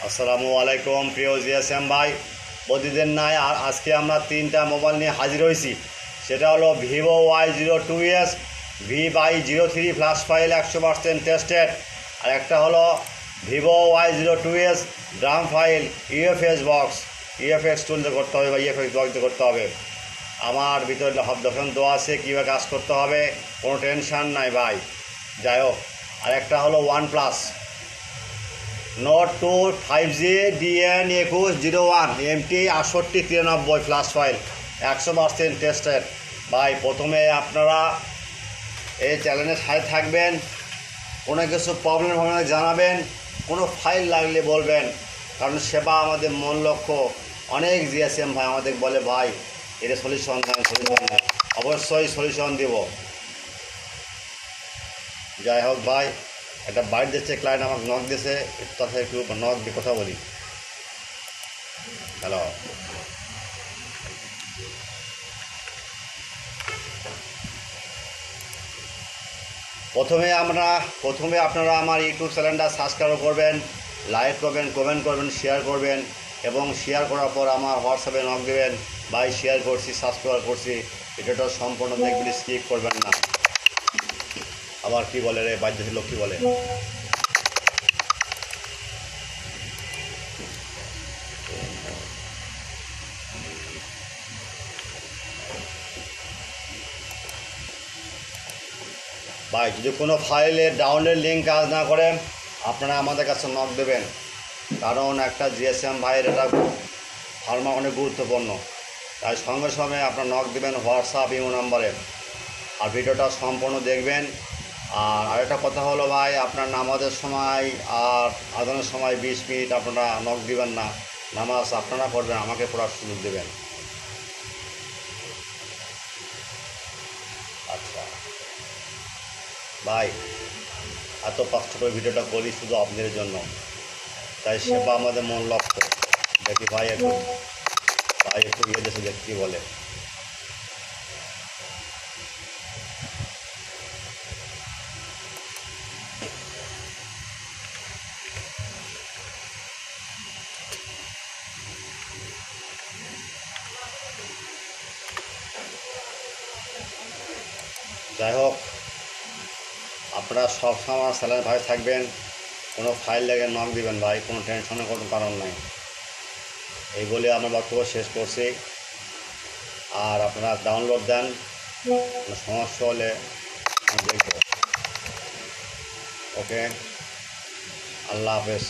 আসসালামু আলাইকুম প্রিয় জিএসএম ভাই, প্রতিদিন নাই আর আজকে আমরা তিনটা মোবাইল নিয়ে হাজির হয়েছি। সেটা হলো Vivo Y02S V2203 flash file 100% tested, আর একটা হলো ভিভো Y02S ড্রাম file UFS box, UFX tool দিয়ে করতে হবে বা ইউএফএক্স বক্স দিয়ে করতে হবে। আমার ভিতরে দর্শন দেওয়া আছে কীভাবে কাজ করতে হবে, কোনো টেনশান নাই ভাই। যাই হোক, আর একটা হলো OnePlus note 2 5G DN2101 MT 6893 flash file 100% tested. ভাই প্রথমে আপনারা এই চ্যানেলের সাথে থাকবেন, কোনো কিছু প্রবলেম হলে জানাবেন, কোনো ফাইল লাগলে বলবেন, কারণ সেবা আমাদের মূল লক্ষ্য। অনেক জিএসএম ভাই আমাদের বলে ভাই এটা সলিউশন দেন, অবশ্যই সলিউশন দেব। যাই হোক ভাই, একটা বাইট দিচ্ছে ক্লায়েন্ট, আমাকে নক দিয়েছে, তার সাথে একটু নক দিয়ে কথা বলি। হ্যালো, প্রথমে আপনারা আমার ইউটিউব চ্যানেলটা সাবস্ক্রাইব করবেন, লাইক করবেন, কমেন্ট করবেন, শেয়ার করবেন, এবং শেয়ার করার পর আমার হোয়াটসঅ্যাপে নক দেবেন, ভাই শেয়ার করছি, সাবস্ক্রাইব করছি, এটা সম্পূর্ণ দেখবেন, স্কিপ করবেন না। আবার কি বলে রে বাধ্যশীল লোক, কী বলে? ভাই যদি কোনো ফাইলের ডাউনলোড লিঙ্ক কাজ না করে আপনারা আমাদের কাছে নক দেবেন, কারণ একটা জিএসএম ভাইয়ের এটা ফার্মা অনেক গুরুত্বপূর্ণ। তাই সঙ্গে সঙ্গে আপনার নক দেবেন হোয়াটসঅ্যাপ ইমো নাম্বারে, আর ভিডিওটা সম্পূর্ণ দেখবেন। আর আরেকটা কথা হলো ভাই, আপনার নামাজের সময় আর আজানের সময় 20 মিনিট আপনারা নক দিবেন না, নামাজ আপনারা পড়বেন, আমাকে পড়ার সুযোগ দেবেন। আচ্ছা ভাই, এত কষ্ট করে ভিডিওটা করি শুধু আপনাদের জন্য, তাই সেবা আমাদের মূল লক্ষ্য। দেখি ভাই একটু ইয়ে দেশে দেখি বলে। যাই হোক, আপনারা সবসময় আমার চ্যানেল ভাই থাকবেন, কোনো ফাইল লেগে নক দিবেন ভাই, কোনো টেনশনের কোনো কারণ নাই। এই বলে আমার বক্তব্য শেষ করছি। আর আপনারা ডাউনলোড দেন, কোনো সমস্যা হলে আমি দেখব। ওকে, আল্লাহ হাফেজ।